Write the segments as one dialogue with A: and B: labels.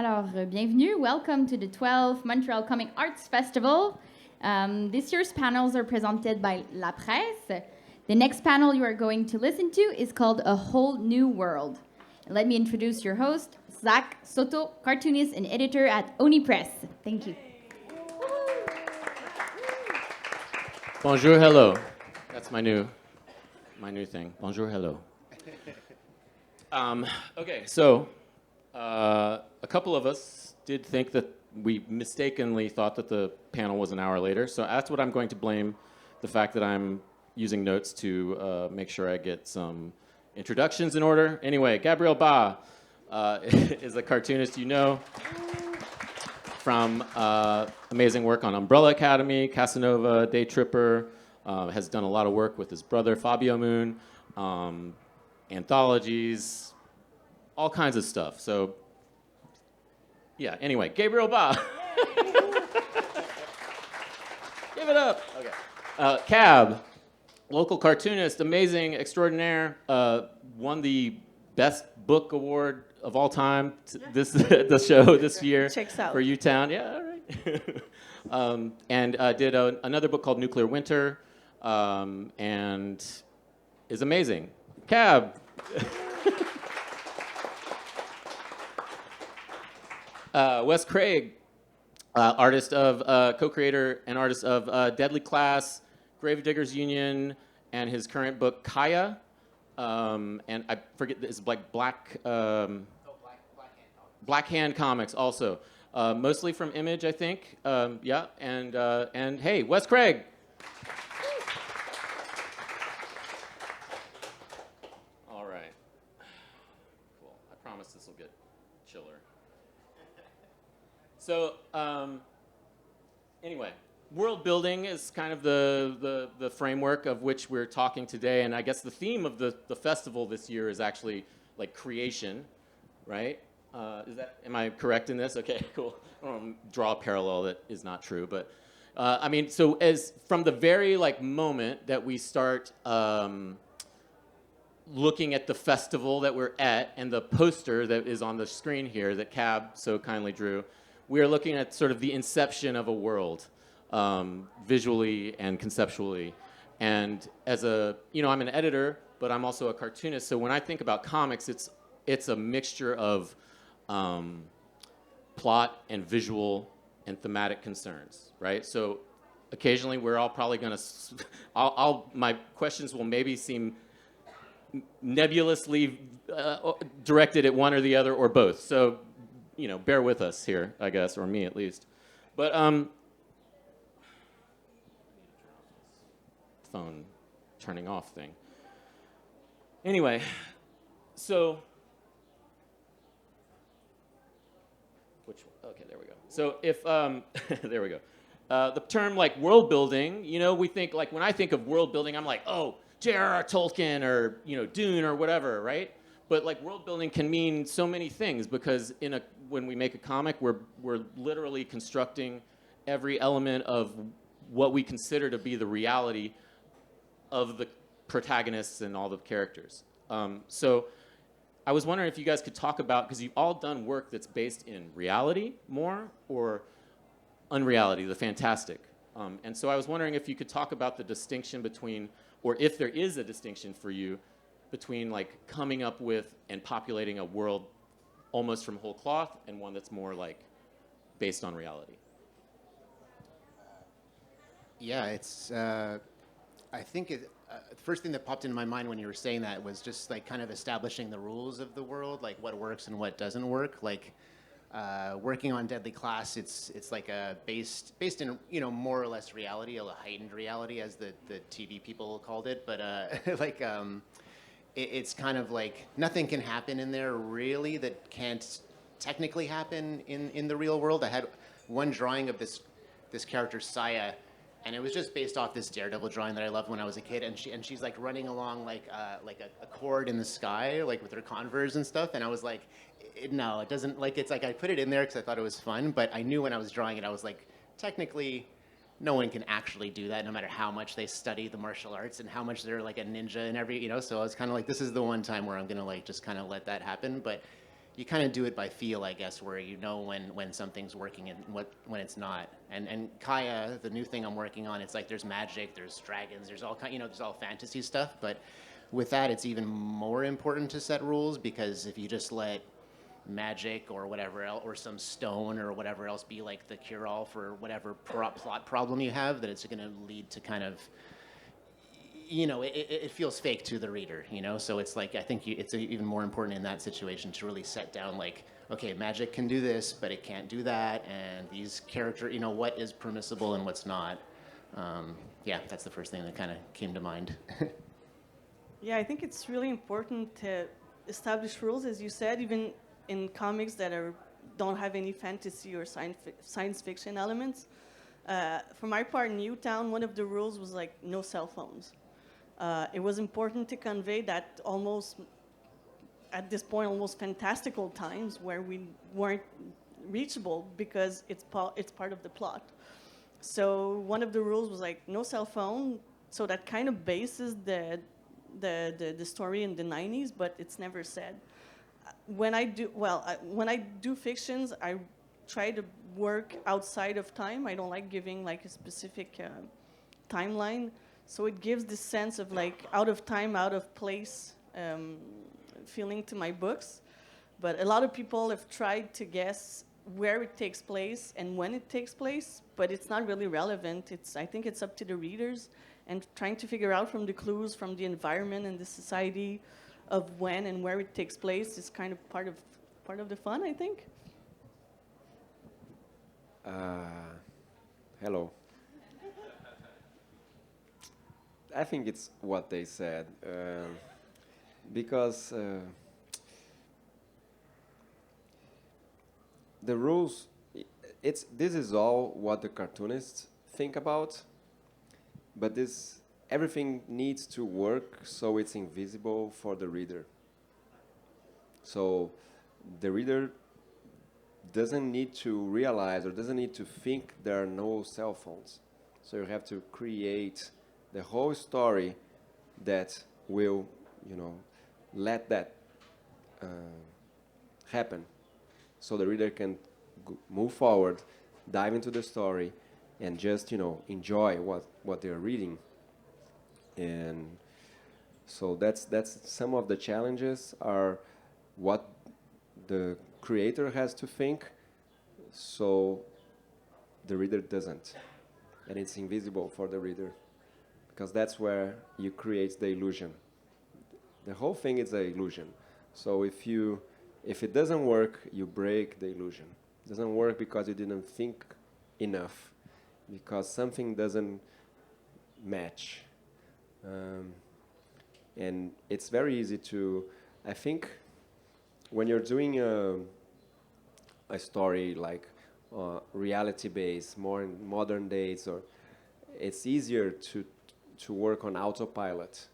A: Alors, bienvenue. Welcome to the 12th Montreal Comic Arts Festival. This year's panels are presented by La Presse. The next panel you are going to listen to is called A Whole New World. And let me introduce your host, Zack, Soto, cartoonist and editor at Presse. Thank you.
B: Bonjour, hello. That's my new thing. Bonjour, hello. Okay, so a couple of us did think that we mistakenly thought that the panel was an hour later. So that's what I'm going to blame the fact that I'm using notes to make sure I get some introductions in order. Anyway, Gabriel Bá is a cartoonist you know from amazing work on Umbrella Academy, Casanova, Day Tripper, has done a lot of work with his brother Fabio Moon, anthologies, all kinds of stuff. So, yeah, anyway, Gabriel Bá. Give it up. Okay. Cab, local cartoonist, amazing, extraordinaire, won the Best Book Award of all time the show this year.
C: Checks out.
B: For U-Town. Yeah, all right. And did another book called Nuclear Winter, and is amazing. Cab. Wes Craig, artist of co-creator and artist of Deadly Class, Gravediggers Union, and his current book Kaya, and I forget, it's like Black Hand Comics also, mostly from Image, I think. Yeah, and hey, Wes Craig. All right, cool. I promise this will get chiller. So, anyway, world building is kind of the framework of which we're talking today, and I guess the theme of the festival this year is actually like creation, right? Am I correct in this? Okay, cool. I don't want to draw a parallel that is not true, but I mean, so as from the very like moment that we start looking at the festival that we're at and the poster that is on the screen here that Cab so kindly drew, we are looking at sort of the inception of a world, visually and conceptually. And as I'm an editor, but I'm also a cartoonist. So when I think about comics, it's a mixture of plot and visual and thematic concerns, right? So occasionally we're all probably going to, my questions will maybe seem nebulously directed at one or the other or both. So, bear with us here, I guess, or me at least. But phone turning off thing. Anyway, so okay, there we go. So if there we go. The term like world building, we think like when I think of world building, I'm like, oh, J.R.R. Tolkien or Dune or whatever, right? But like world building can mean so many things because when we make a comic, we're literally constructing every element of what we consider to be the reality of the protagonists and all the characters. So I was wondering if you guys could talk about, because you've all done work that's based in reality more or unreality, the fantastic. And so I was wondering if you could talk about the distinction between, or if there is a distinction for you between like coming up with and populating a world almost from whole cloth and one that's more like based on reality.
D: Yeah, it's. I think the first thing that popped into my mind when you were saying that was just like kind of establishing the rules of the world, like what works and what doesn't work. Like working on Deadly Class, it's like based in more or less reality, a heightened reality, as the TV people called it. But it's kind of like nothing can happen in there really that can't technically happen in the real world. I had one drawing of this character Saya, and it was just based off this Daredevil drawing that I loved when I was a kid, and she's like running along like a cord in the sky, like with her Converse and stuff, and I was like, no, it doesn't, like, it's like I put it in there because I thought it was fun, but I knew when I was drawing it, I was like, technically, no one can actually do that, no matter how much they study the martial arts and how much they're like a ninja and so I was kind of like, this is the one time where I'm gonna like just kind of let that happen. But you kind of do it by feel, I guess, where you know when something's working and when it's not. And Kaya, the new thing I'm working on, it's like there's magic, there's dragons, there's all kind, there's all fantasy stuff. But with that, it's even more important to set rules, because if you just let magic or whatever else, or some stone or whatever else be like the cure-all for whatever plot problem you have, that it's going to lead to kind of, it feels fake to the reader, So it's like, I think it's even more important in that situation to really set down, like, okay, magic can do this, but it can't do that, and these what is permissible and what's not. Yeah, that's the first thing that kind of came to mind.
C: Yeah, I think it's really important to establish rules, as you said, even in comics that don't have any fantasy or science fiction elements. For my part, in Newtown, one of the rules was like no cell phones. It was important to convey that at this point, almost fantastical times where we weren't reachable because it's part of the plot. So one of the rules was like no cell phone. So that kind of bases the story in the 90s, but it's never said. When I do fictions, I try to work outside of time. I don't like giving like a specific timeline. So it gives this sense of like out of time, out of place feeling to my books. But a lot of people have tried to guess where it takes place and when it takes place, but it's not really relevant. I think it's up to the readers and trying to figure out from the clues, from the environment and the society of when and where it takes place is kind of part of the fun, I think.
E: Hello. I think it's what they said, because the rules, this is all what the cartoonists think about, but everything needs to work so it's invisible for the reader. So the reader doesn't need to realize or doesn't need to think there are no cell phones. So you have to create the whole story that will, let that happen. So the reader can move forward, dive into the story, and just, enjoy what they're reading. And so that's some of the challenges are what the creator has to think, so the reader doesn't, and it's invisible for the reader, because that's where you create the illusion. The whole thing is an illusion. So if it doesn't work, you break the illusion. It doesn't work because you didn't think enough, because something doesn't match. And it's very easy to, I think, when you're doing a story like reality-based, more in modern days, or it's easier to work on autopilot.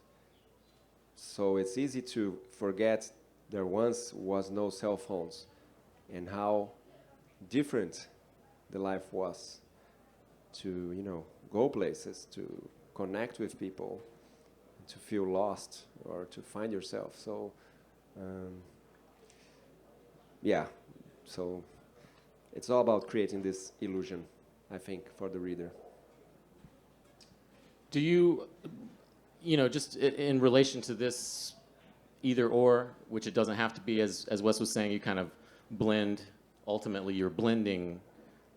E: So it's easy to forget there once was no cell phones and how different the life was to, go places, to connect with people, to feel lost or to find yourself. So, so it's all about creating this illusion, I think, for the reader.
B: Do you, just in relation to this either or, which it doesn't have to be, as Wes was saying, you kind of blend, ultimately you're blending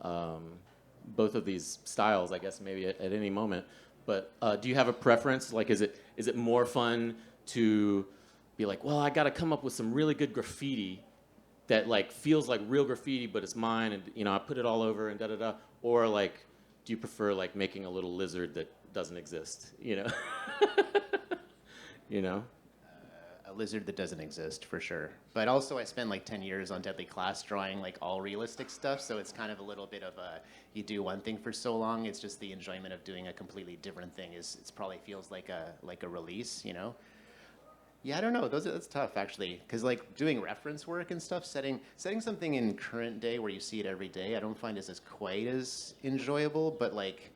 B: both of these styles, I guess, maybe at any moment. But do you have a preference? Like, is it more fun to be like, well, I got to come up with some really good graffiti that like feels like real graffiti, but it's mine, and I put it all over and da da da? Or like, do you prefer like making a little lizard that doesn't exist?
D: A lizard that doesn't exist, for sure. But also I spent like 10 years on Deadly Class drawing like all realistic stuff, so it's kind of a little bit of you do one thing for so long, it's just the enjoyment of doing a completely different thing it probably feels like a release, Yeah, I don't know. That's tough, actually, because like doing reference work and stuff, setting something in current day where you see it every day, I don't find is as quite as enjoyable. But like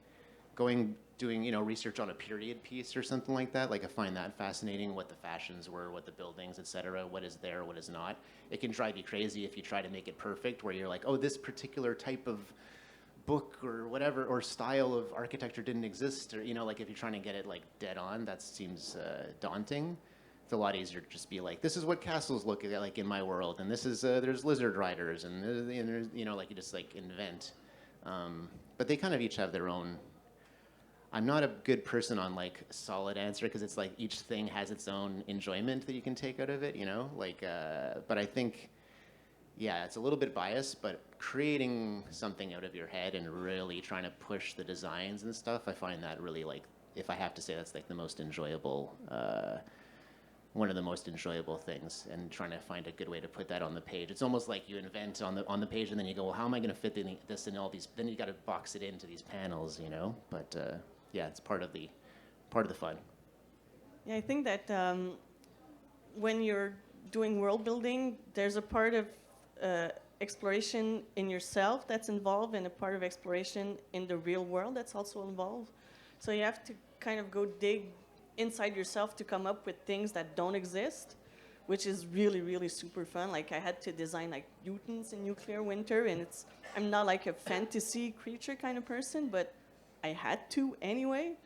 D: going doing, research on a period piece or something like that. Like I find that fascinating, what the fashions were, what the buildings, etc., what is there, what is not. It can drive you crazy if you try to make it perfect, where you're like, oh, this particular type of book or whatever, or style of architecture didn't exist, or, like if you're trying to get it like dead on, that seems daunting. It's a lot easier to just be like, this is what castles look like in my world, and this is, there's lizard riders, and there's, like you just like invent. But they kind of each have their own. I'm not a good person on like a solid answer, because it's like each thing has its own enjoyment that you can take out of it, but I think, yeah, it's a little bit biased, but creating something out of your head and really trying to push the designs and stuff, I find that really, like, if I have to say, that's like the most enjoyable, one of the most enjoyable things, and trying to find a good way to put that on the page. It's almost like you invent on the page, and then you go, well, how am I going to fit this in all these? Then you got to box it into these panels, But yeah, it's part of the fun.
C: Yeah, I think that when you're doing world building, there's a part of exploration in yourself that's involved, and a part of exploration in the real world that's also involved. So you have to kind of go dig inside yourself to come up with things that don't exist, which is really, really super fun. Like I had to design like mutants in nuclear winter, and I'm not like a fantasy creature kind of person, but I had to anyway.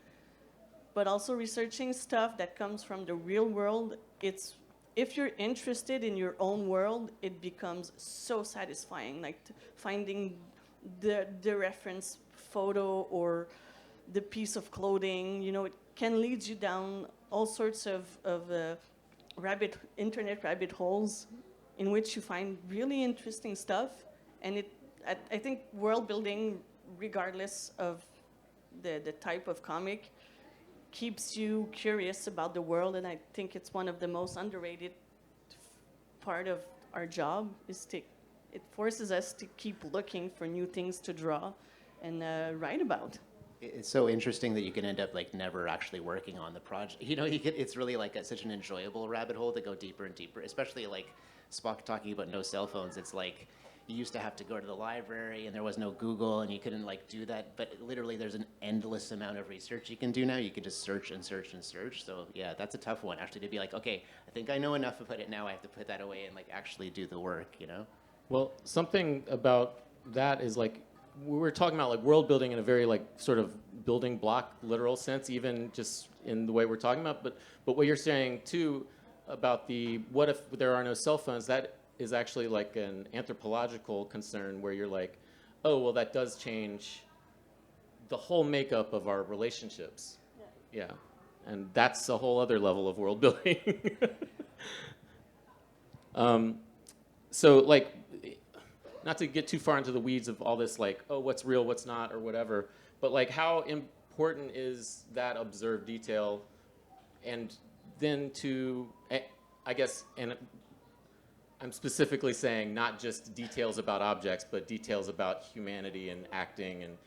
C: But also researching stuff that comes from the real world, if you're interested in your own world, it becomes so satisfying. Like finding the reference photo or the piece of clothing, it can lead you down all sorts of internet rabbit holes in which you find really interesting stuff. And I think world building, regardless of the type of comic, keeps you curious about the world, and I think it's one of the most underrated part of our job. It forces us to keep looking for new things to draw and write about.
D: It's so interesting that you can end up like never actually working on the project. It's really like such an enjoyable rabbit hole to go deeper and deeper, especially like Spock talking about no cell phones. It's like you used to have to go to the library, and there was no Google, and you couldn't like do that. But literally, there's an endless amount of research you can do now. You can just search and search and search. So yeah, that's a tough one actually, to be like, okay, I think I know enough about it now. I have to put that away and like actually do the work.
B: Well, something about that is like we were talking about like world building in a very like sort of building block literal sense, even just in the way we're talking about. But what you're saying too about the what if there are no cell phones, that is actually like an anthropological concern where you're like, oh, well, that does change the whole makeup of our relationships. Yeah. And that's a whole other level of world building. So like, not to get too far into the weeds of all this, like, oh, what's real, what's not, or whatever, but like how important is that observed detail? And then to, I guess, and I'm specifically saying not just details about objects, but details about humanity and acting and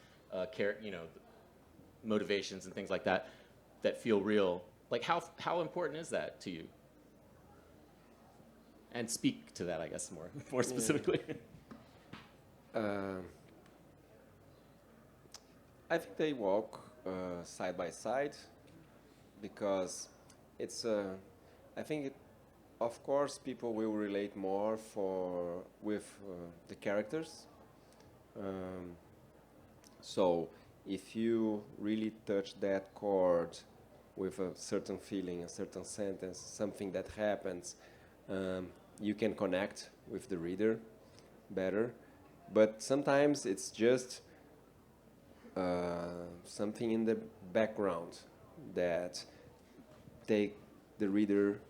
B: motivations and things like that that feel real. Like how important is that to you? And speak to that, I guess, more specifically.
E: I think they walk side by side, because it's I think of course people will relate more with the characters. So if you really touch that chord with a certain feeling, a certain sentence, something that happens, you can connect with the reader better. But sometimes it's just something in the background that take the reader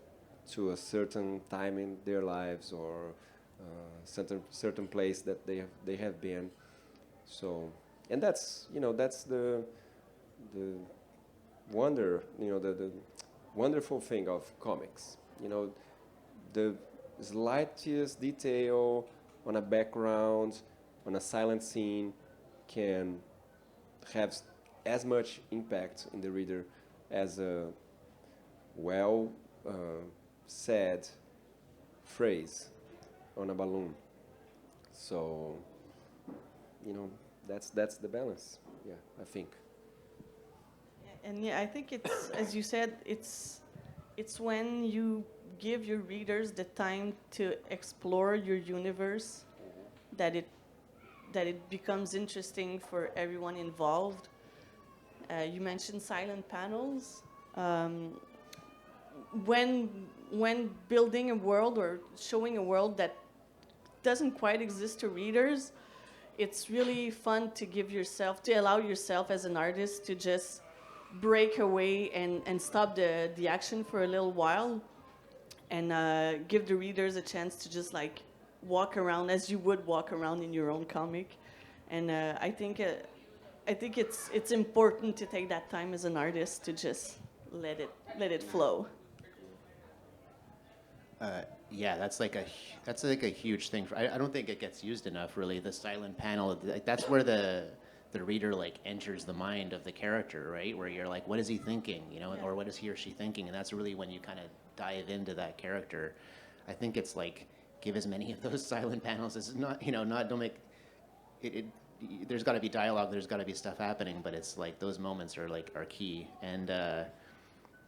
E: to a certain time in their lives, or certain place that they have been. So, and that's the wonder, the wonderful thing of comics. The slightest detail on a background, on a silent scene, can have as much impact in the reader as a said phrase on a balloon. So, that's the balance. Yeah, I think.
C: And yeah, I think it's, as you said, it's when you give your readers the time to explore your universe that it becomes interesting for everyone involved. You mentioned silent panels. When building a world or showing a world that doesn't quite exist to readers, it's really fun to allow yourself as an artist to just break away and stop the action for a little while, and give the readers a chance to just like walk around as you would walk around in your own comic. And I think it's important to take that time as an artist to just let it flow.
D: Yeah, that's like a huge thing. I don't think it gets used enough, really. The silent panel, like, that's where the reader like enters the mind of the character, right? Where you're like, what is he thinking, you know, or what is he or she thinking? And that's really when you kind of dive into that character. I think it's like give as many of those silent panels as not, you know, don't make it. There's got to be dialogue. There's got to be stuff happening, but it's like those moments are key. And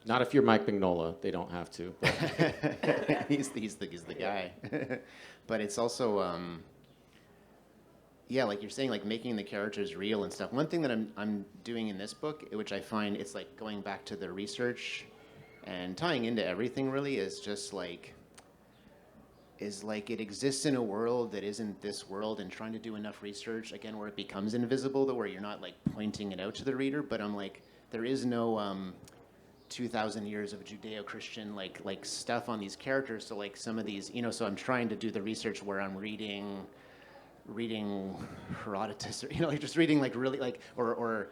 B: Not if you're Mike Mignola, they don't have to. But.
D: he's the guy. But it's also yeah, like you're saying, like making the characters real and stuff. One thing that I'm doing in this book, which I find it's like going back to the research and tying into everything, really, is just like it exists in a world that isn't this world, and trying to do enough research again where it becomes invisible, to where you're not like pointing it out to the reader. But I'm like, there is no 2,000 years of Judeo-Christian like stuff on these characters. So like some of these, you know, so I'm trying to do the research where I'm reading Herodotus, or, you know, like just reading like really like or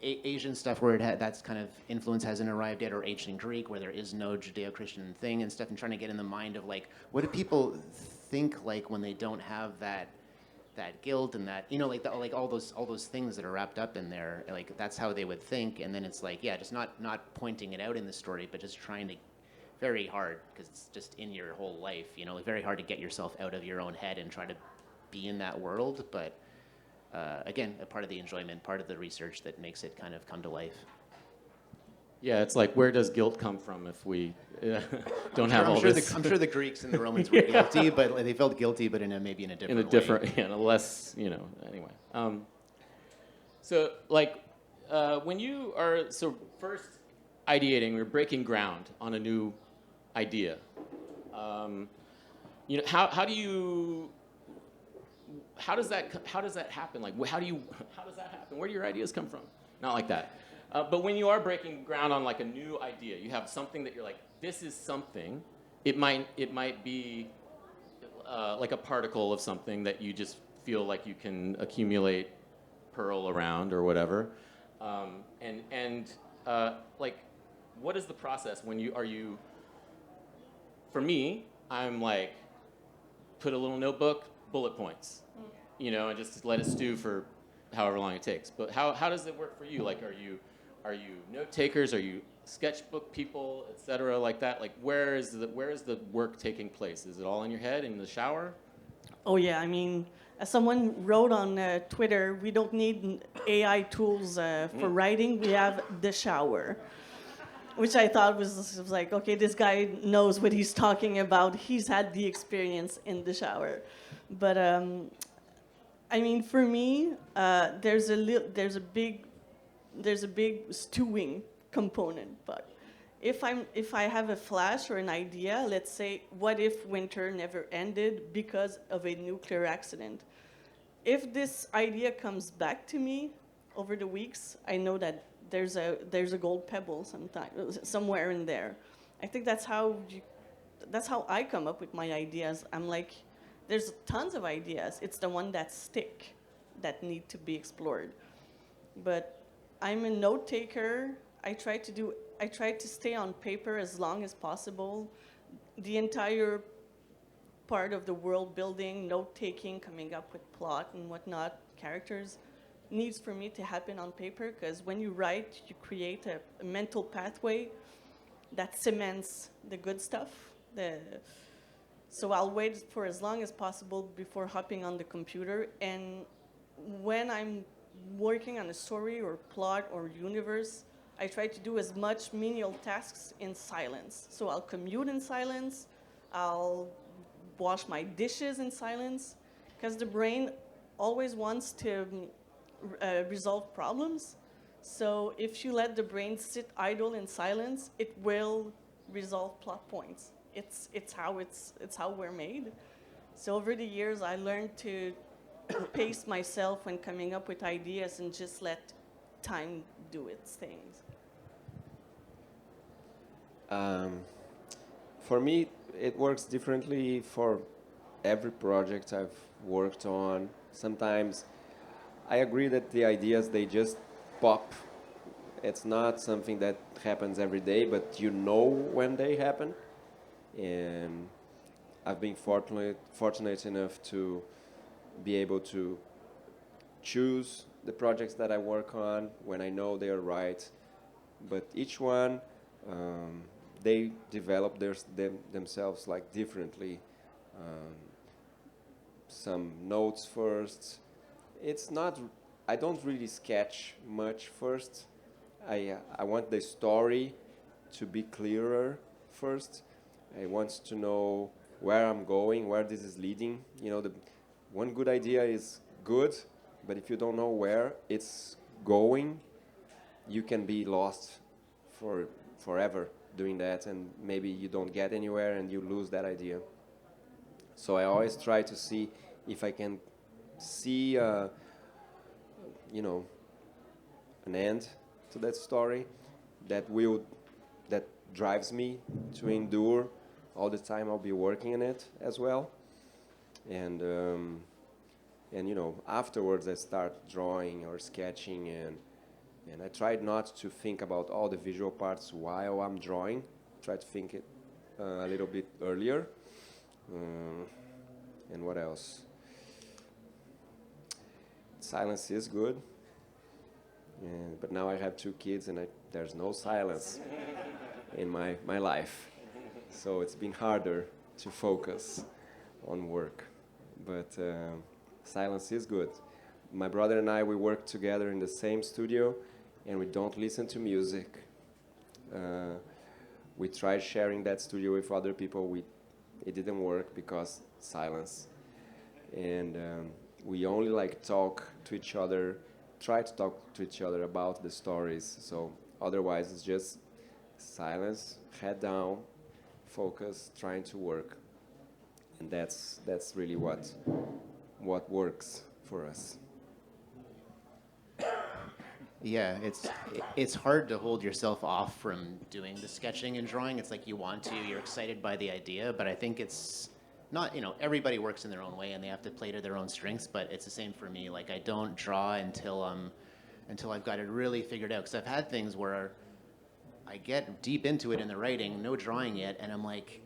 D: Asian stuff where that's kind of influence hasn't arrived yet, or ancient Greek where there is no Judeo-Christian thing and stuff, and trying to get in the mind of like, what do people think like when they don't have that guilt and that, you know, like like all those things that are wrapped up in there, like that's how they would think. And then it's like, yeah, just not pointing it out in the story, but just trying to, very hard, because it's just in your whole life, you know, like very hard to get yourself out of your own head and try to be in that world. But again, a part of the enjoyment, part of the research that makes it kind of come to life.
B: Yeah, it's like, where does guilt come from if we don't have all this?
D: I'm sure the Greeks and the Romans were guilty, but they felt guilty, but maybe in a different way.
B: Yeah, in a less, you know, anyway. So, like, when you are, first ideating or breaking ground on a new idea, you know, how does that happen? Like, how does that happen? Where do your ideas come from? Not like that. But when you are breaking ground on like a new idea, you have something that you're like, this is something. It might be like a particle of something that you just feel like you can accumulate pearl around or whatever. Like, what is the process when you? For me, I'm like, put a little notebook, bullet points, you know, and just let it stew for however long it takes. But how does it work for you? Like, are you note takers? Are you sketchbook people, etc., like that? Like, where is the work taking place? Is it all in your head, in the shower?
C: Oh yeah, I mean, as someone wrote on Twitter, we don't need AI tools for writing. We have the shower, which I thought was like, okay, this guy knows what he's talking about. He's had the experience in the shower. But I mean, for me, there's a big stewing component. But if I have a flash or an idea, let's say, what if winter never ended because of a nuclear accident? If this idea comes back to me over the weeks, I know that there's a gold pebble somewhere in there. I think that's how I come up with my ideas. I'm like, there's tons of ideas. It's the one that stick that need to be explored. But I'm a note taker. I try to stay on paper as long as possible. The entire part of the world building, note taking, coming up with plot and whatnot, characters, needs for me to happen on paper, because when you write, you create a mental pathway that cements the good stuff. So I'll wait for as long as possible before hopping on the computer. And when I'm working on a story or plot or universe, I try to do as much menial tasks in silence. So I'll commute in silence, I'll wash my dishes in silence, because the brain always wants to resolve problems. So if you let the brain sit idle in silence, it will resolve plot points. It's how we're made. So over the years, I learned to pace myself when coming up with ideas and just let time do its things.
E: For me, it works differently for every project I've worked on. Sometimes I agree that the ideas, they just pop. It's not something that happens every day, but you know when they happen. And I've been fortunate enough to be able to choose the projects that I work on when I know they are right. But each one, they develop themselves like differently. Some notes first. It's not. I don't really sketch much first. I want the story to be clearer first. I want to know where I'm going, where this is leading. You know, the one good idea is good, but if you don't know where it's going, you can be lost forever doing that, and maybe you don't get anywhere and you lose that idea. So I always try to see if I can see, you know, an end to that story that drives me to endure all the time I'll be working on it as well. And you know, afterwards I start drawing or sketching, and I tried not to think about all the visual parts while I'm drawing. Try to think it a little bit earlier. And what else? Silence is good. But now I have 2 kids, and there's no silence in my life. So it's been harder to focus on work. But silence is good. My brother and I, we work together in the same studio, and we don't listen to music. We tried sharing that studio with other people. It didn't work because silence. And we only like talk to each other, try to talk to each other about the stories. So otherwise it's just silence, head down, focus, trying to work. And that's really what works for us.
D: Yeah, it's hard to hold yourself off from doing the sketching and drawing. It's like you want to, you're excited by the idea, but I think it's not, you know, everybody works in their own way and they have to play to their own strengths, but it's the same for me. Like, I don't draw until I've got it really figured out, because I've had things where I get deep into it in the writing, no drawing yet, and I'm like,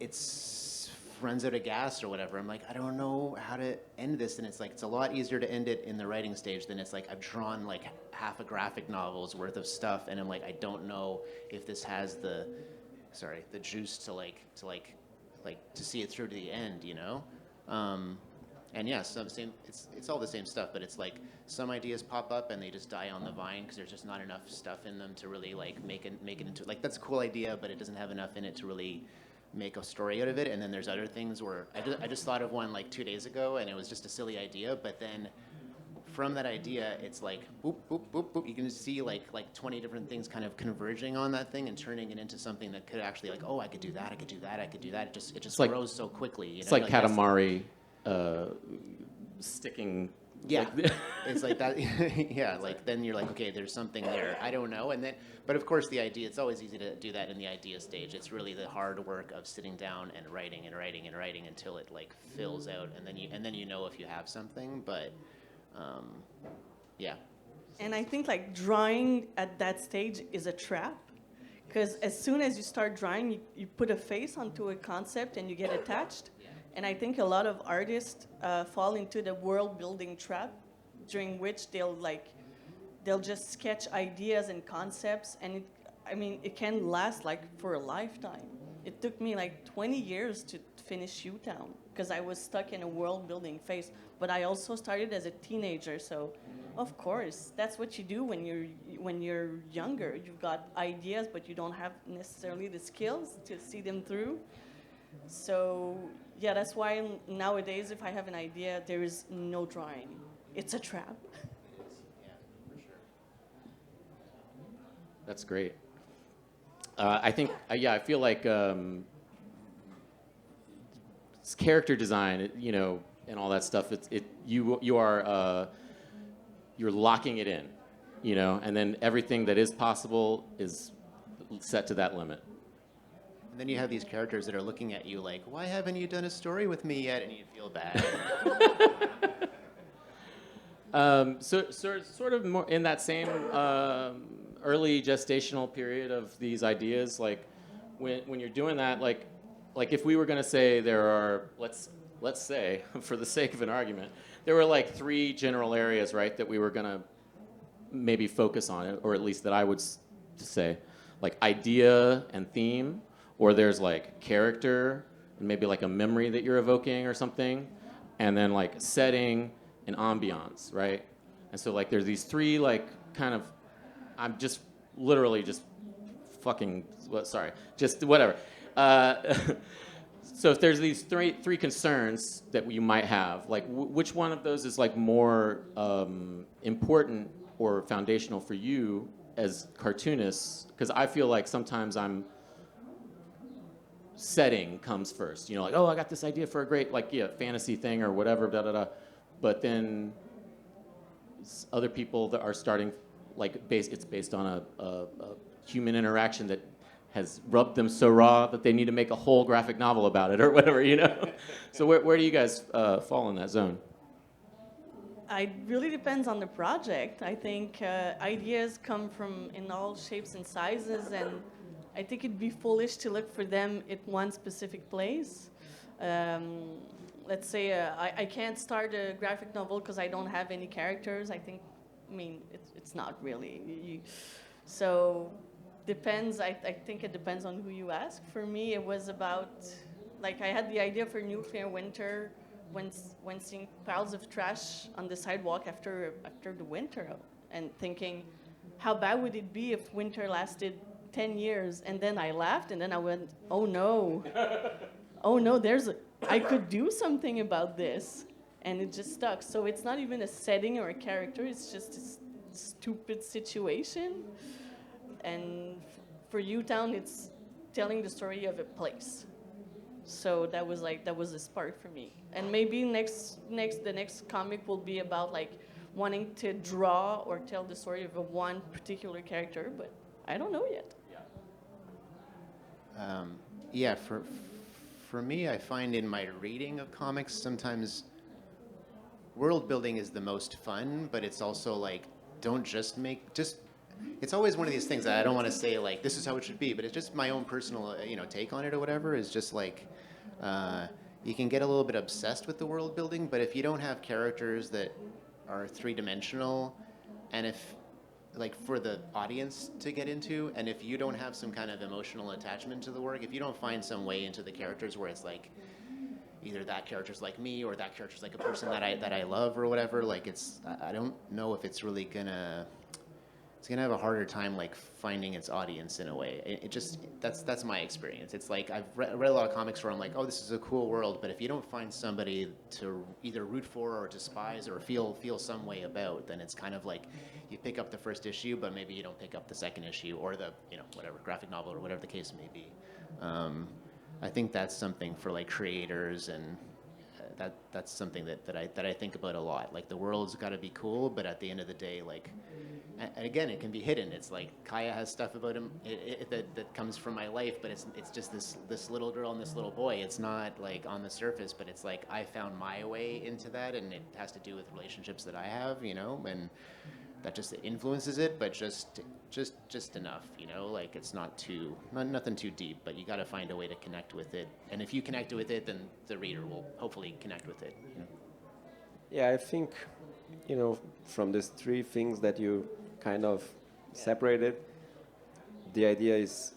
D: it's runs out of gas or whatever. I'm like, I don't know how to end this, and it's like, it's a lot easier to end it in the writing stage than it's like I've drawn like half a graphic novel's worth of stuff, and I'm like, I don't know if this has the juice to see it through to the end, you know. And yeah, it's all the same stuff, but it's like some ideas pop up and they just die on the vine because there's just not enough stuff in them to really like make it into, like, that's a cool idea, but it doesn't have enough in it to really make a story out of it. And then there's other things where I just thought of one like 2 days ago, and it was just a silly idea, but then from that idea, it's like boop, boop, boop, boop. You can see like 20 different things kind of converging on that thing and turning it into something that could actually, like, oh, I could do that, I could do that, I could do that. It just
B: like,
D: grows so quickly. You
B: it's
D: know?
B: like Katamari sticking.
D: Yeah, it's like that. Yeah, like then you're like, okay, there's something there. I don't know. And then, but of course, the idea, it's always easy to do that in the idea stage. It's really the hard work of sitting down and writing and writing and writing until it like fills out, and then you know if you have something. But yeah.
C: And I think like drawing at that stage is a trap, because as soon as you start drawing, you put a face onto a concept and you get attached. And I think a lot of artists fall into the world building trap, during which they'll just sketch ideas and concepts, and it can last like for a lifetime. It took me like 20 years to finish U-Town because I was stuck in a world building phase. But I also started as a teenager, so of course that's what you do when when you're younger. You've got ideas, but you don't have necessarily the skills to see them through. So yeah, that's why nowadays, if I have an idea, there is no drawing. It's a trap.
B: That's great. I think, I feel like it's character design, and all that stuff. You're locking it in, and then everything that is possible is set to that limit.
D: And then you have these characters that are looking at you like, why haven't you done a story with me yet? And you feel bad.
B: So sort of more in that same early gestational period of these ideas, like when you're doing that, like if we were going to say there are, let's say, for the sake of an argument, there were like 3 general areas, right, that we were going to maybe focus on, or at least that I would say, like idea and theme, or there's like character and maybe like a memory that you're evoking or something, and then like setting and ambiance, right? And so like there's these 3 like kind of, I'm just literally just fucking, sorry, just whatever. So if there's these three concerns that you might have, like which one of those is like more important or foundational for you as cartoonists? Because I feel like sometimes setting comes first. Like, oh, I got this idea for a great fantasy thing or whatever, da da da. But then other people that are starting it's based on a human interaction that has rubbed them so raw that they need to make a whole graphic novel about it or whatever, So where do you guys fall in that zone?
C: It really depends on the project. I think ideas come from in all shapes and sizes, and I think it'd be foolish to look for them at one specific place. Let's say I can't start a graphic novel because I don't have any characters. It's not really. So depends. I think it depends on who you ask. For me, it was about, I had the idea for Nuclear Winter when seeing piles of trash on the sidewalk after the winter, and thinking, how bad would it be if winter lasted 10 years? And then I laughed, and then I went, oh no, oh no, I could do something about this, and it just stuck. So it's not even a setting or a character; it's just a stupid situation. And for U-Town, it's telling the story of a place. So that was a spark for me. And maybe the next comic will be about wanting to draw or tell the story of one particular character, but I don't know yet.
D: For me, I find in my reading of comics, sometimes world building is the most fun, but it's also it's always one of these things that I don't want to say this is how it should be, but it's just my own personal take on it or whatever. Is just you can get a little bit obsessed with the world building, but if you don't have characters that are 3-dimensional, and if for the audience to get into, and if you don't have some kind of emotional attachment to the work, if you don't find some way into the characters where it's either that character's like me or that character's like a person that I love or whatever, I don't know if it's really gonna have a harder time finding its audience in a way. That's my experience. It's I've read a lot of comics where I'm oh, this is a cool world, but if you don't find somebody to either root for or despise or feel some way about, then it's kind of you pick up the first issue, but maybe you don't pick up the second issue or the whatever graphic novel or whatever the case may be. I think that's something for like creators, and that's something that I think about a lot. Like the world's got to be cool, but at the end of the day, like, and again, it can be hidden. It's like Kaya has stuff about him that comes from my life, but it's just this little girl and this little boy. It's not like on the surface, but it's like I found my way into that, and it has to do with relationships that I have, you know, and that just influences it, but just enough, you know, like it's nothing too deep, but you got to find a way to connect with it. And if you connect with it, then the reader will hopefully connect with it. You know?
E: Yeah, I think, you know, from these three things that you kind of separated, the idea is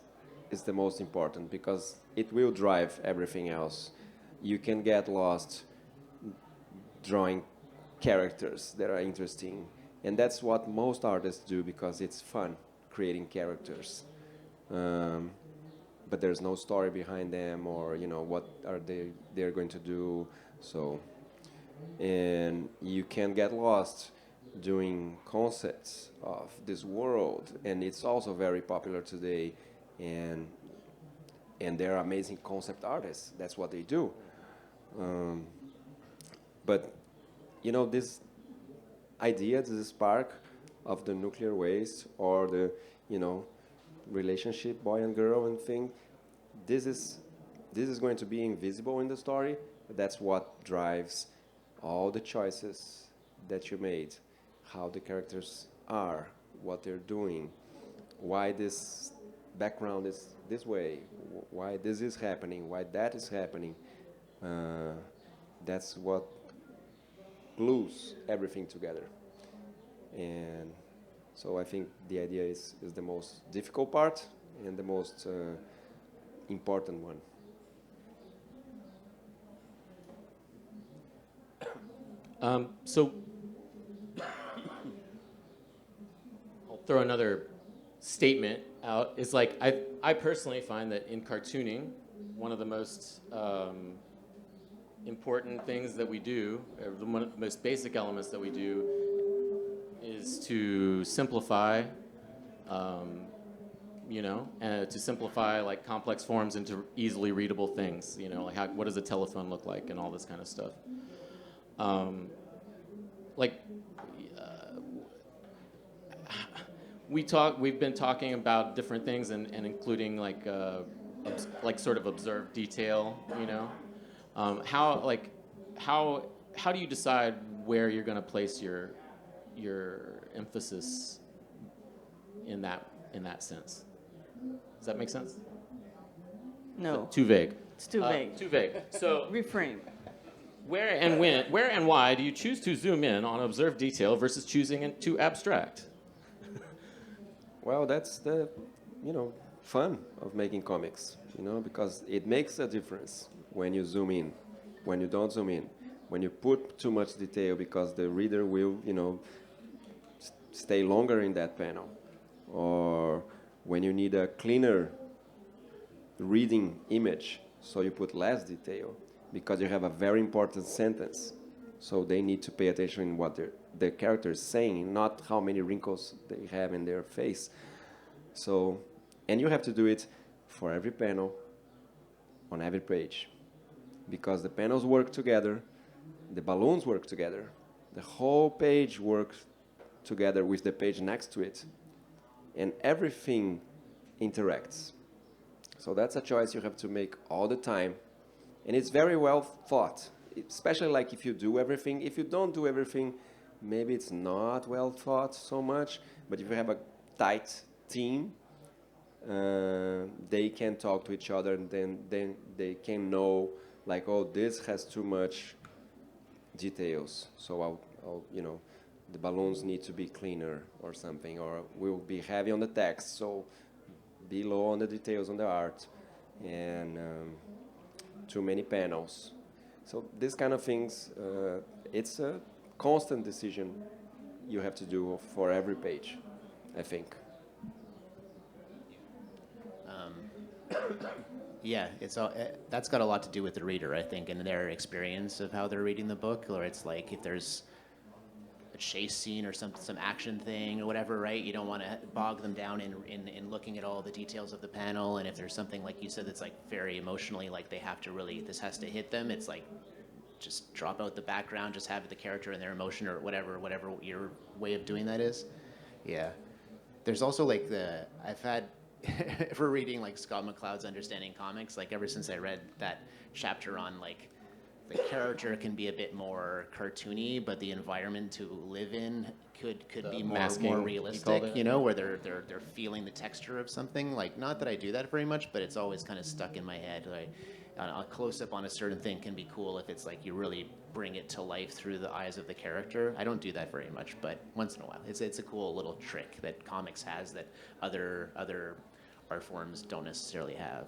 E: the most important because it will drive everything else. You can get lost drawing characters that are interesting And that's what most artists do because it's fun creating characters. But there's no story behind them, or what are they're going to do. So, and you can get lost doing concepts of this world, and it's also very popular today. And they're amazing concept artists. That's what they do. But this idea, this spark of the nuclear waste or the relationship boy and girl and thing, this is going to be invisible in the story. But that's what drives all the choices that you made, how the characters are, what they're doing, why this background is this way, why this is happening, why that is happening. That's what glues everything together. And so I think the idea is the most difficult part and the most important one.
B: So I'll throw another statement out. It's like I personally find that in cartooning, one of the most important things that we do, or one of the most basic elements that we do, is to simplify, and to simplify like complex forms into easily readable things. Like what does a telephone look like, and all this kind of stuff. We've been talking about different things, and including like sort of observed detail. How do you decide where you're going to place your emphasis in that sense? Does that make sense?
C: No.
B: Too vague.
C: It's too vague.
B: Too vague. So
C: Reframe.
B: where and why do you choose to zoom in on observed detail versus choosing to abstract?
E: Well, that's the fun of making comics, because it makes a difference when you zoom in, when you don't zoom in, when you put too much detail, because the reader will stay longer in that panel, or when you need a cleaner reading image, so you put less detail because you have a very important sentence, so they need to pay attention in what the character is saying, not how many wrinkles they have in their face. So, and you have to do it for every panel, on every page, because the panels work together, the balloons work together, the whole page works together with the page next to it, and everything interacts. So that's a choice you have to make all the time, and it's very well thought, especially like if you do everything. If you don't do everything, maybe it's not well thought so much, but if you have a tight team, they can talk to each other, and then they can know, like, oh, this has too much details, so I'll the balloons need to be cleaner or something, or we'll be heavy on the text, so be low on the details on the art, and too many panels. So these kind of things, it's a constant decision you have to do for every page, I think.
D: Yeah, that's got a lot to do with the reader, I think, and their experience of how they're reading the book. Or it's like if there's a chase scene or some action thing or whatever, right? You don't want to bog them down in looking at all the details of the panel. And if there's something, like you said, that's like very emotionally, like they have to really, this has to hit them, it's like just drop out the background, just have the character and their emotion, or whatever your way of doing that is. Yeah. There's also like I've had, for reading like Scott McCloud's Understanding Comics, like ever since I read that chapter on like the character can be a bit more cartoony, but the environment to live in could be more realistic, where they're feeling the texture of something. Like, not that I do that very much, but it's always kind of stuck in my head. Like, a close-up on a certain thing can be cool if it's like you really bring it to life through the eyes of the character. I don't do that very much, but once in a while, it's a cool little trick that comics has that other art forms don't necessarily have.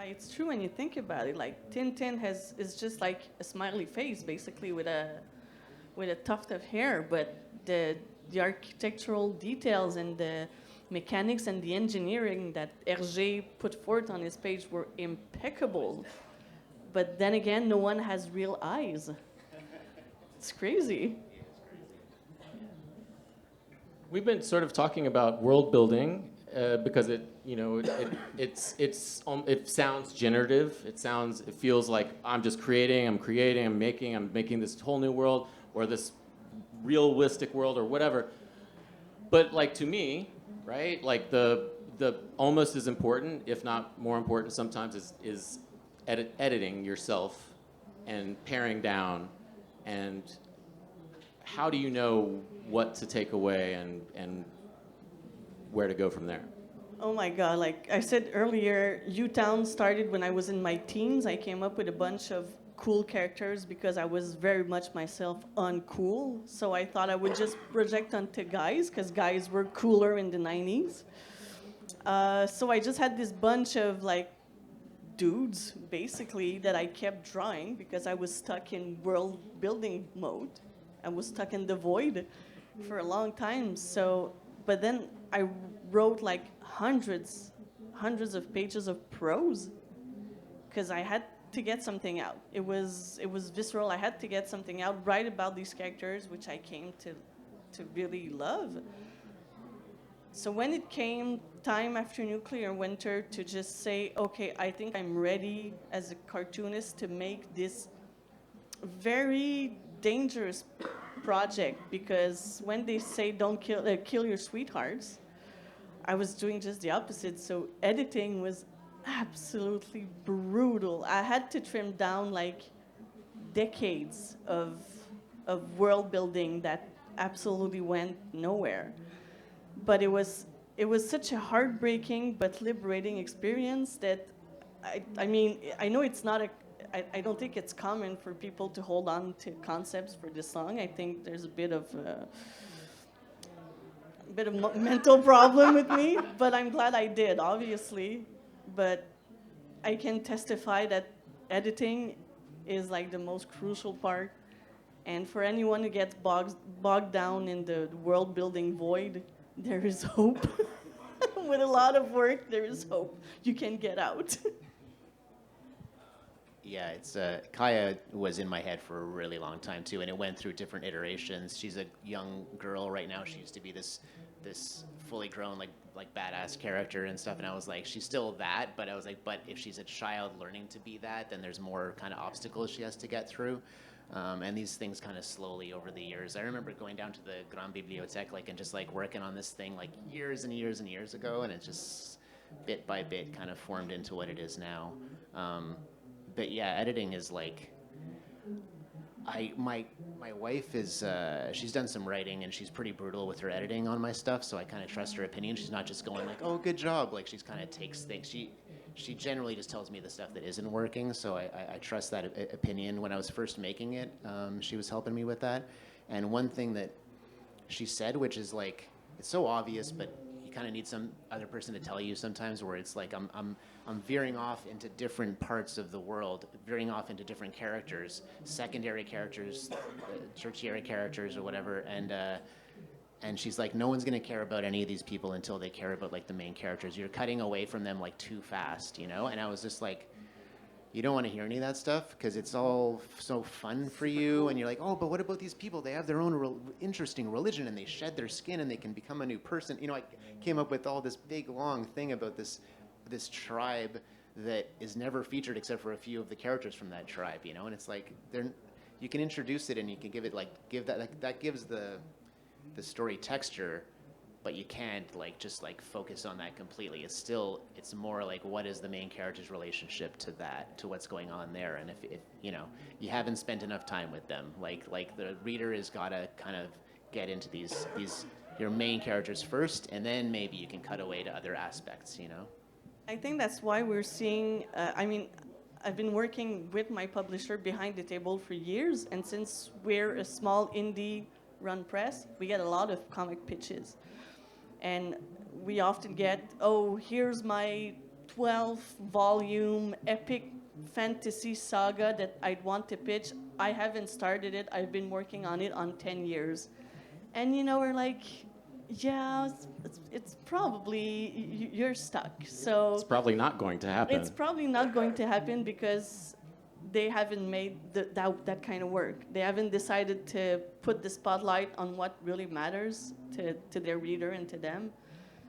C: It's true when you think about it. Like Tintin is just like a smiley face, basically with a tuft of hair, but the architectural details and the mechanics and the engineering that Hergé put forth on his page were impeccable. But then again, no one has real eyes. It's crazy.
B: We've been sort of talking about world building because it sounds generative. It feels like I'm just creating, I'm making this whole new world or this realistic world or whatever. But like to me, right? Like the almost as important, if not more important, sometimes is editing yourself and paring down, and how do you know what to take away and where to go from there?
C: Oh my God, like I said earlier, U-Town started when I was in my teens. I came up with a bunch of cool characters because I was very much myself uncool. So I thought I would just project onto guys because guys were cooler in the 90s. So I just had this bunch of like dudes basically that I kept drawing because I was stuck in world building mode. I was stuck in the void for a long time. So, but then I wrote like hundreds of pages of prose because I had to get something out. It was visceral. I had to get something out, write about these characters, which I came to really love. So when it came time after Nuclear Winter to just say, okay, I think I'm ready as a cartoonist to make this very dangerous project, because when they say don't kill your sweethearts, I was doing just the opposite. So editing was absolutely brutal. I had to trim down like decades of world building that absolutely went nowhere. But it was such a heartbreaking but liberating experience that I mean, I know it's not I don't think it's common for people to hold on to concepts for this song. I think there's a bit of mental problem with me, but I'm glad I did, obviously. But I can testify that editing is like the most crucial part. And for anyone who gets bogged down in the world building void, there is hope. With a lot of work, there is hope. You can get out.
D: Yeah, it's Kaya was in my head for a really long time too, and it went through different iterations. She's a young girl right now. She used to be this fully grown like badass character and stuff, and I was like, she's still that, but I was like, but if she's a child learning to be that, then there's more kind of obstacles she has to get through. And these things kind of slowly over the years. I remember going down to the Grande Bibliothèque and just like working on this thing like years and years and years ago, and it just bit by bit kind of formed into what it is now. But yeah, editing is like, my wife is she's done some writing and she's pretty brutal with her editing on my stuff, so I kind of trust her opinion. She's not just going like, oh, good job. Like she's kind of takes things. She generally just tells me the stuff that isn't working, so I trust that opinion. When I was first making it, she was helping me with that. And one thing that she said, which is like, it's so obvious, but you kind of need some other person to tell you sometimes, where it's like I'm veering off into different parts of the world, veering off into different characters, secondary characters, tertiary characters or whatever, and she's like, no one's going to care about any of these people until they care about like the main characters. You're cutting away from them like too fast, you know? And I was just like, you don't want to hear any of that stuff because it's all so fun for you. And you're like, oh, but what about these people? They have their own interesting religion and they shed their skin and they can become a new person. You know, I came up with all this big, long thing about this tribe that is never featured except for a few of the characters from that tribe, you know? And it's like, you can introduce it and you can that gives the story texture, but you can't just focus on that completely. It's more like, what is the main character's relationship to what's going on there? And if you know, you haven't spent enough time with them, like the reader has got to kind of get into these your main characters first, and then maybe you can cut away to other aspects, you know?
C: I think that's why we're seeing, I mean, I've been working with my publisher behind the table for years, and since we're a small indie run press, we get a lot of comic pitches. And we often get, oh, here's my 12-volume epic fantasy saga that I'd want to pitch. I haven't started it. I've been working on it on 10 years. And we're like, yeah, it's probably you're stuck. So
B: It's probably not going to happen.
C: it's probably not going to happen because they haven't made that kind of work. They haven't decided to put the spotlight on what really matters to their reader and to them.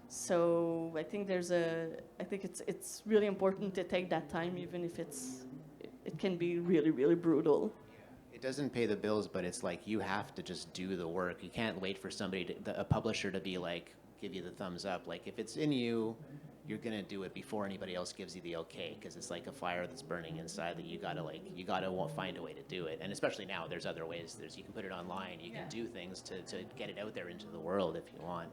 C: So I think it's really important to take that time, even if it can be really, really brutal.
D: It doesn't pay the bills, but it's like you have to just do the work. You can't wait for somebody, a publisher, to be like, give you the thumbs up. Like if it's in you, you're gonna do it before anybody else gives you the okay, because it's like a fire that's burning inside that you gotta find a way to do it. And especially now, there's other ways. You can put it online. You can do things to get it out there into the world if you want.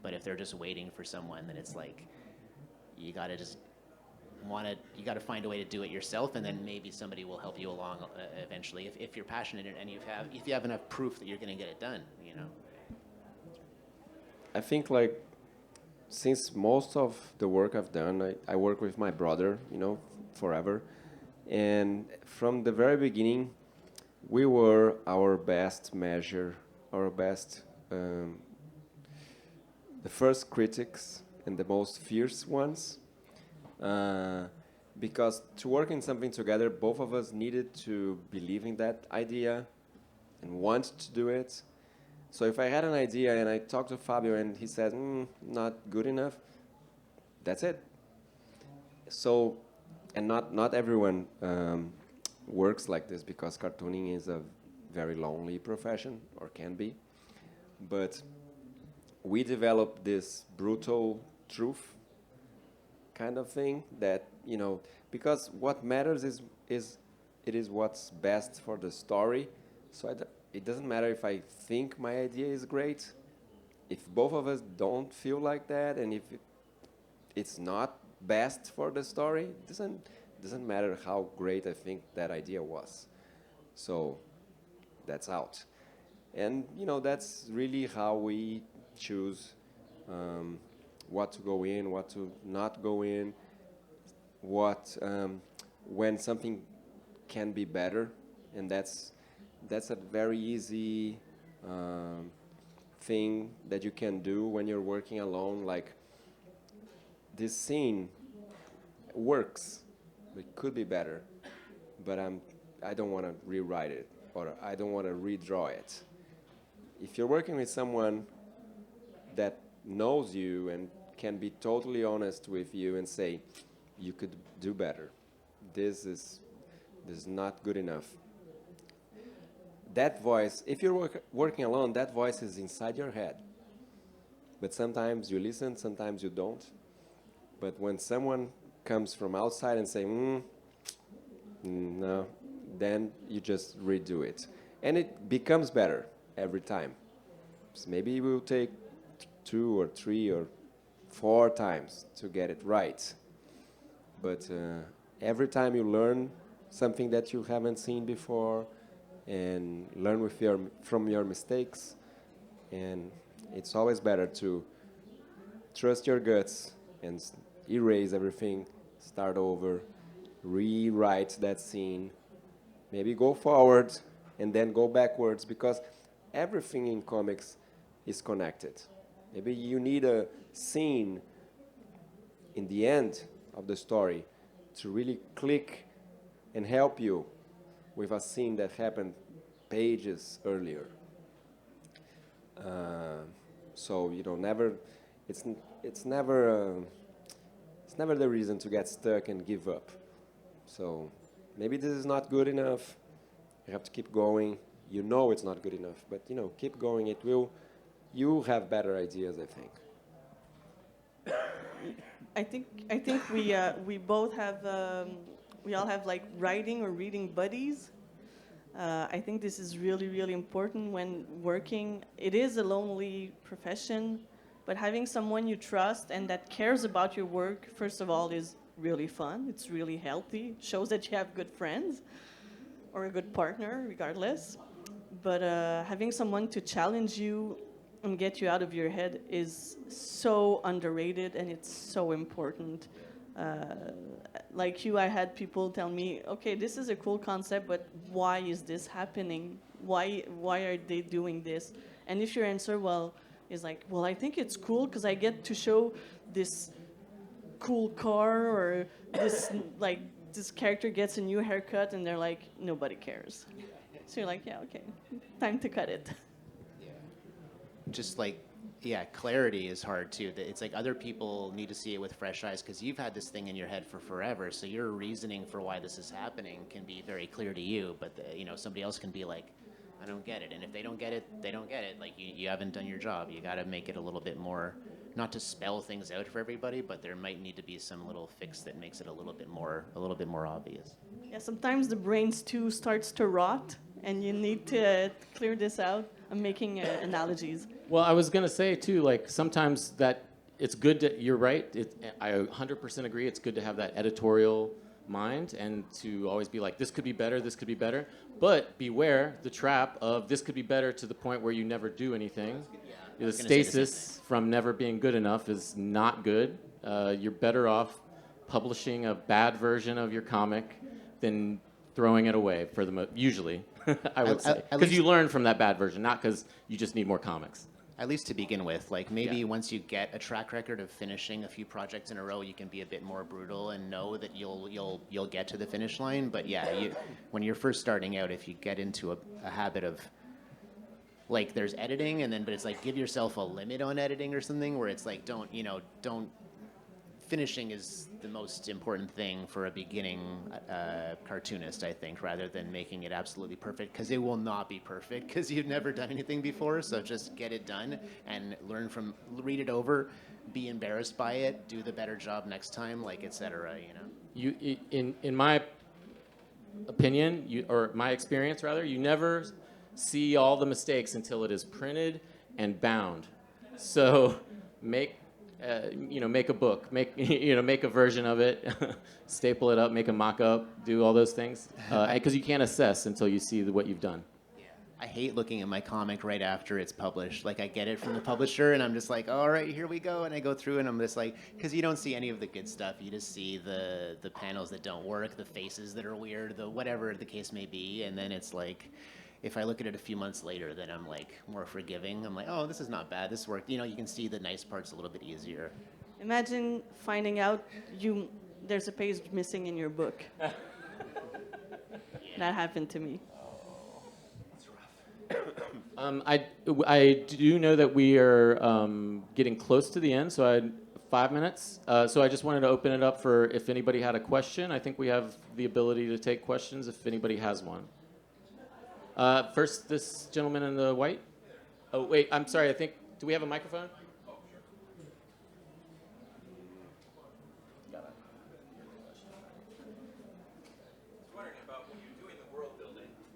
D: But if they're just waiting for someone, then it's like you gotta find a way to do it yourself, and then maybe somebody will help you along eventually if you're passionate and if you have enough proof that you're going to get it done.
E: I think like since most of the work I've done, I work with my brother, forever, and from the very beginning, we were our best measure, our best, the first critics and the most fierce ones. Because to work in something together, both of us needed to believe in that idea and want to do it. So if I had an idea and I talked to Fabio and he said, not good enough, that's it. So, and not everyone works like this, because cartooning is a very lonely profession, or can be. But we developed this brutal truth kind of thing that, because what matters is what's best for the story. So it doesn't matter if I think my idea is great. If both of us don't feel like that, and if it's not best for the story, it doesn't matter how great I think that idea was. So that's out. And, that's really how we choose what to go in, what to not go in, when something can be better, and that's a very easy thing that you can do when you're working alone. Like, this scene works, it could be better, but I don't want to rewrite it, or I don't want to redraw it. If you're working with someone that knows you and can be totally honest with you and say, you could do better, this is not good enough. That voice, if you're working alone, that voice is inside your head. But sometimes you listen, sometimes you don't. But when someone comes from outside and say, no, then you just redo it. And it becomes better every time. So maybe it will take 2 or 3 or 4 times to get it right. But every time you learn something that you haven't seen before, and learn from your mistakes, and it's always better to trust your guts and erase everything, start over, rewrite that scene, maybe go forward and then go backwards, because everything in comics is connected. Maybe you need a scene in the end of the story to really click and help you with a scene that happened pages earlier. So it's never the reason to get stuck and give up. So maybe this is not good enough. You have to keep going. You know it's not good enough, but keep going. You have better ideas, I think.
C: I think we both have we all have like writing or reading buddies. I think this is really, really important when working. It is a lonely profession, but having someone you trust and that cares about your work, first of all, is really fun. It's really healthy. It shows that you have good friends or a good partner, regardless. But having someone to challenge you and get you out of your head is so underrated, and it's so important. Like you, I had people tell me, okay, this is a cool concept, but why is this happening? Why are they doing this? And if your answer, well, is like, well, I think it's cool because I get to show this cool car, or this like this character gets a new haircut, and they're like, nobody cares. So you're like, yeah, okay, time to cut it.
D: Just like, yeah, clarity is hard too. It's like other people need to see it with fresh eyes because you've had this thing in your head for forever. So your reasoning for why this is happening can be very clear to you, but somebody else can be like, I don't get it. And if they don't get it, they don't get it. Like you haven't done your job. You got to make it a little bit more, not to spell things out for everybody, but there might need to be some little fix that makes it a little bit more obvious.
C: Yeah, sometimes the brains too starts to rot, and you need to clear this out. I'm making analogies.
B: Well, I was gonna say too, like sometimes that it's good to. You're right. I 100% agree. It's good to have that editorial mind and to always be like, this could be better. This could be better. But beware the trap of this could be better to the point where you never do anything. The stasis from never being good enough is not good. You're better off publishing a bad version of your comic than throwing it away for the usually. I would say because you learn from that bad version, not because you just need more comics.
D: At least to begin with, like maybe once you get a track record of finishing a few projects in a row, you can be a bit more brutal and know that you'll get to the finish line. But yeah, when you're first starting out, if you get into a habit of like there's editing but it's like give yourself a limit on editing or something where it's like don't finishing is the most important thing for a beginning cartoonist, I think, rather than making it absolutely perfect, because it will not be perfect because you've never done anything before. So just get it done and read it over, be embarrassed by it, do the better job next time, like etc.
B: In my opinion, or my experience rather, you never see all the mistakes until it is printed and bound. So make a book, make a version of it, staple it up, make a mock-up, do all those things, because you can't assess until you see what you've done.
D: Yeah, I hate looking at my comic right after it's published. Like I get it from the publisher, and I'm just like, all right, here we go, and I go through, and I'm just like, because you don't see any of the good stuff. You just see the panels that don't work, the faces that are weird, the whatever the case may be, and then it's like, if I look at it a few months later, then I'm like more forgiving. I'm like, oh, this is not bad. This worked. You can see the nice parts a little bit easier.
C: Imagine finding out there's a page missing in your book. That happened to me.
D: That's rough.
B: I do know that we are getting close to the end, so I had 5 minutes. So I just wanted to open it up for if anybody had a question. I think we have the ability to take questions if anybody has one. First, this gentleman in the white. Oh, wait, I'm sorry. Do we have a microphone?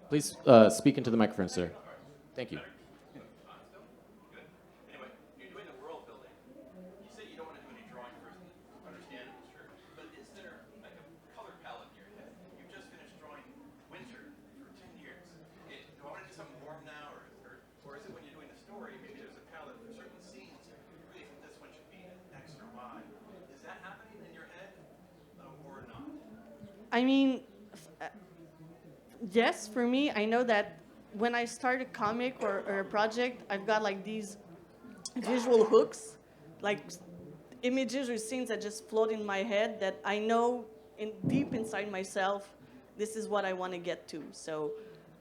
B: Please speak into the microphone, sir. Thank you.
C: I mean, yes, for me, I know that when I start a comic or a project, I've got like these visual hooks, like images or scenes that just float in my head that I know deep inside myself, this is what I want to get to. So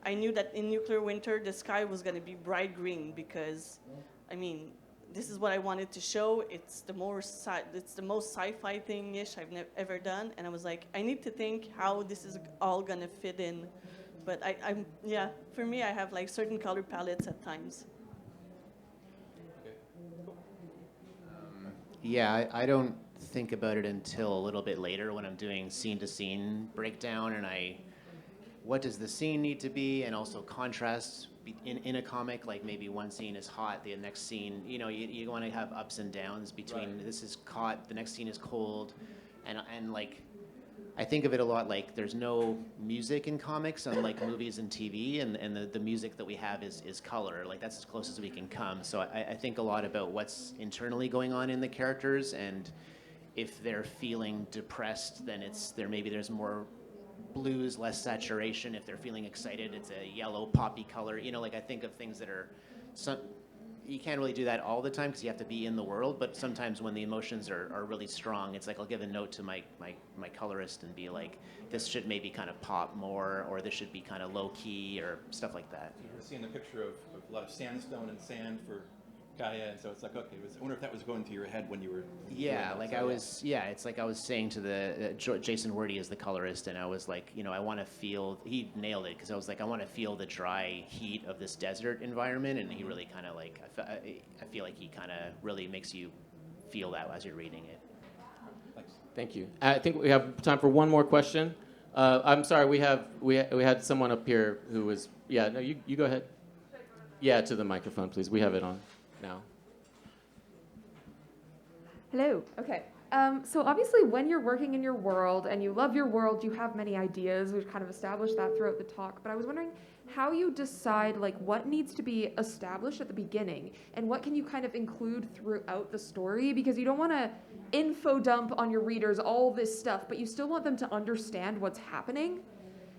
C: I knew that in Nuclear Winter, the sky was going to be bright green because, I mean, this is what I wanted to show. It's the most sci-fi thing-ish I've ever done. And I was like, I need to think how this is all going to fit in. But for me, I have like certain color palettes at times.
D: I don't think about it until a little bit later when I'm doing scene-to-scene breakdown and what does the scene need to be, and also contrast in a comic, like maybe one scene is hot, the next scene, you want to have ups and downs between right. This is hot, the next scene is cold, and like, I think of it a lot like there's no music in comics unlike movies and TV, and the music that we have is color, like that's as close as we can come. So I think a lot about what's internally going on in the characters, and if they're feeling depressed, then maybe there's more blues, less saturation. If they're feeling excited, it's a yellow poppy color. Like I think of things that are you can't really do that all the time because you have to be in the world, but sometimes when the emotions are really strong, it's like I'll give a note to my colorist and be like, this should maybe kind of pop more, or this should be kind of low key, or stuff like that.
F: You were seeing a picture of a lot of sandstone and sand for Gaia, and so it's like, okay, I wonder if that was going through your head when you were
D: Yeah, like it's like I was saying to the Jason Wordy is the colorist, and I was like, you know, I want to feel, he nailed it, because I was like, I want to feel the dry heat of this desert environment, and he really kind of like, I feel like he kind of really makes you feel that as you're reading it.
F: Thanks.
B: Thank you. I think we have time for one more question. I'm sorry, we had someone up here who was, yeah, no, you go ahead. Yeah, to the microphone, please. We have it on now.
G: Hello. Okay. So obviously, when you're working in your world and you love your world, you have many ideas. We've kind of established that throughout the talk. But I was wondering how you decide like what needs to be established at the beginning and what can you kind of include throughout the story, because you don't want to info dump on your readers all this stuff, but you still want them to understand what's happening.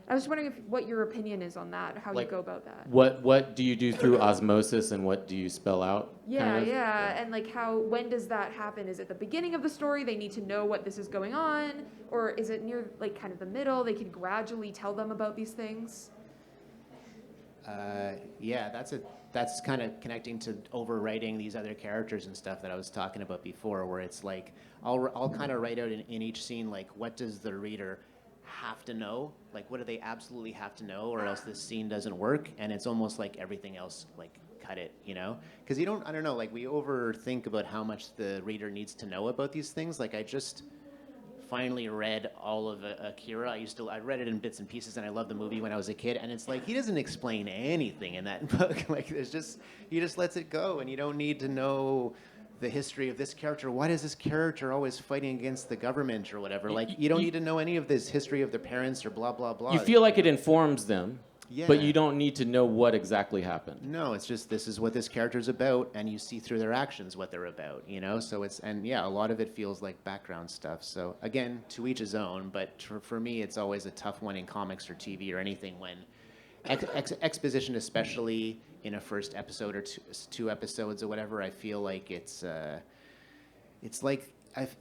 G: I was just wondering what your opinion is on that, how you go about that.
B: What do you do through osmosis, and what do you spell out?
G: Yeah, and like when does that happen? Is it the beginning of the story? They need to know what this is going on, or is it near like kind of the middle? They can gradually tell them about these things.
D: Yeah, that's kind of connecting to overwriting these other characters and stuff that I was talking about before, where it's like I'll kind of write out in each scene like, what does the reader have to know, like what do they absolutely have to know, or else this scene doesn't work, and it's almost like everything else like cut it, you know, because I don't know, like we overthink about how much the reader needs to know about these things. Like I just finally read all of Akira. I read it in bits and pieces, and I loved the movie when I was a kid, and it's like he doesn't explain anything in that book. Like there's just, he just lets it go, and you don't need to know the history of this character. Why is this character always fighting against the government or whatever? Like, you don't need to know any of this history of their parents or blah, blah, blah.
B: You feel like it informs them,
D: yeah,
B: but you don't need to know what exactly happened.
D: No, it's just, this is what this character's about, and you see through their actions what they're about, you know? So it's, and yeah, a lot of it feels like background stuff. So again, to each his own, but for me, it's always a tough one in comics or TV or anything when exposition, especially in a first episode or two episodes or whatever, I feel like it's like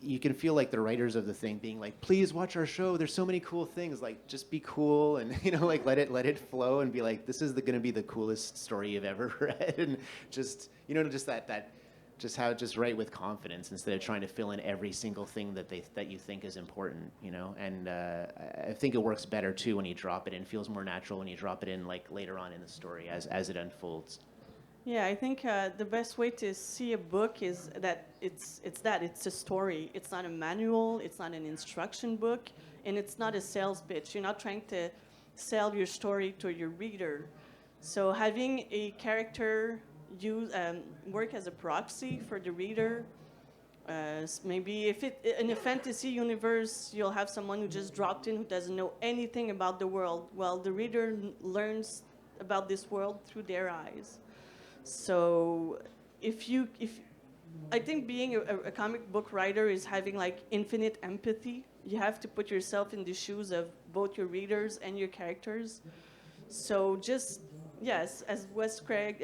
D: you can feel like the writers of the thing being like, please watch our show. There's so many cool things. Like, just be cool, and you know, like let it flow, and be like, this is going to be the coolest story you've ever read, and just, you know, just that. Just write with confidence instead of trying to fill in every single thing that you think is important, you know. And I think it works better too when you drop it in. It feels more natural when you drop it in like later on in the story as it unfolds.
C: Yeah, I think the best way to see a book is that it's a story. It's not a manual. It's not an instruction book, and it's not a sales pitch. You're not trying to sell your story to your reader. So having a character work as a proxy for the reader. Maybe if in a fantasy universe, you'll have someone who just dropped in who doesn't know anything about the world. Well, the reader learns about this world through their eyes. So if I think being a comic book writer is having like infinite empathy. You have to put yourself in the shoes of both your readers and your characters. So just, yes, as Wes said,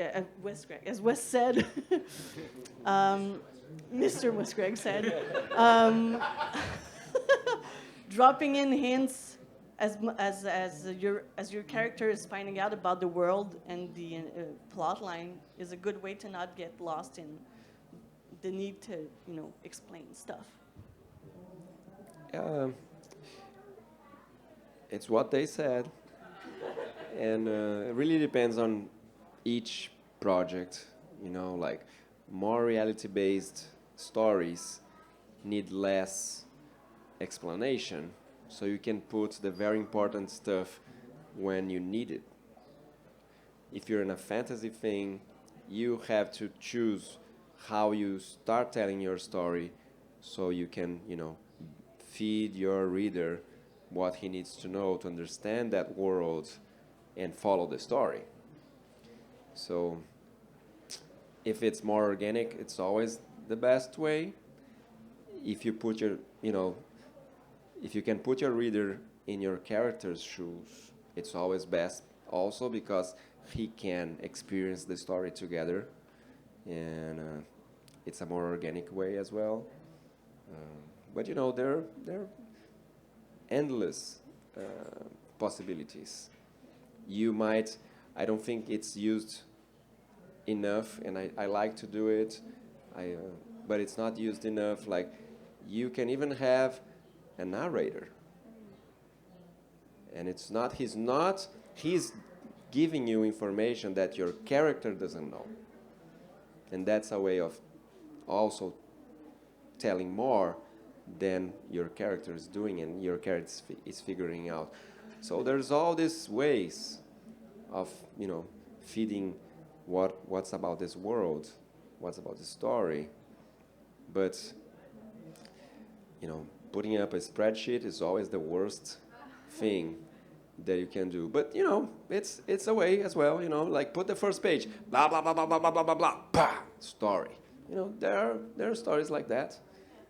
C: Mr. Wes Craig said, dropping in hints as your character is finding out about the world and the plot line is a good way to not get lost in the need to, you know, explain stuff.
E: It's what they said. And it really depends on each project, you know, like more reality-based stories need less explanation, so you can put the very important stuff when you need it. If you're in a fantasy thing, you have to choose how you start telling your story so you can, you know, feed your reader what he needs to know to understand that world and follow the story. So if it's more organic, it's always the best way. If you put your, you know, if you can put your reader in your character's shoes, it's always best also, because he can experience the story together, and it's a more organic way as well. But there are endless possibilities. I don't think it's used enough, and I like to do it, but it's not used enough. Like, you can even have a narrator, and he's giving you information that your character doesn't know, and that's a way of also telling more than your character is doing and your character is figuring out. So there's all these ways of feeding what's about this world, what's about the story, but putting up a spreadsheet is always the worst thing that you can do. But it's a way as well. Like, put the first page, blah blah blah blah blah blah blah blah blah, bah, story. There are stories like that.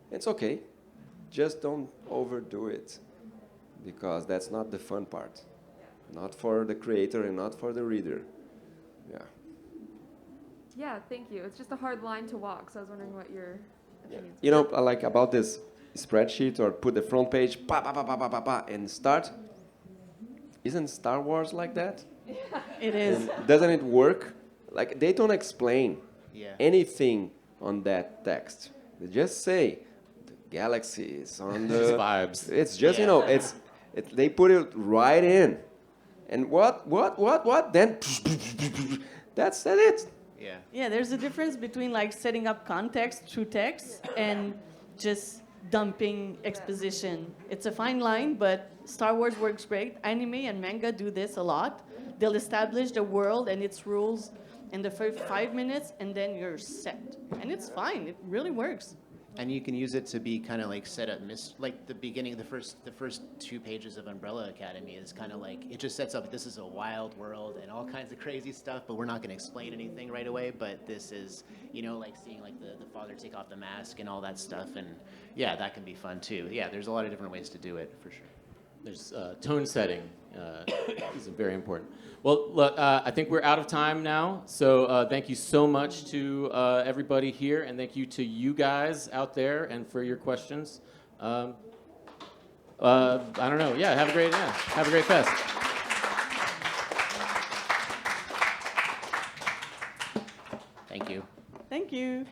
E: It's okay. Just don't overdo it, because that's not the fun part. Not for the creator and not for the reader. Yeah.
G: Yeah, thank you. It's just a hard line to walk, so I was wondering what your opinions were.
E: Like about this spreadsheet, or put the front page, pa pa pa pa pa pa pa, and start. Isn't Star Wars like that?
C: It is.
E: And doesn't it work? Like, they don't explain anything on that text. They just say the galaxy is on the
B: vibes.
E: It's just they put it right in, and what? Then that's it.
D: Yeah.
C: Yeah, there's a difference between like setting up context through text and just dumping exposition. It's a fine line, but Star Wars works great. Anime and manga do this a lot. They'll establish the world and its rules in the first 5 minutes, and then you're set. And it's fine. It really works.
D: And you can use it to be kind of like set up, like the beginning, the first 2 pages of Umbrella Academy is kind of like, it just sets up, this is a wild world and all kinds of crazy stuff, but we're not going to explain anything right away, but this is, like seeing like the father take off the mask and all that stuff, and yeah, that can be fun too. Yeah, there's a lot of different ways to do it, for sure.
B: There's tone setting is very important. Well, look, I think we're out of time now, so thank you so much to everybody here, and thank you to you guys out there and for your questions. I don't know. Yeah, have a great fest.
D: Thank you.
C: Thank you.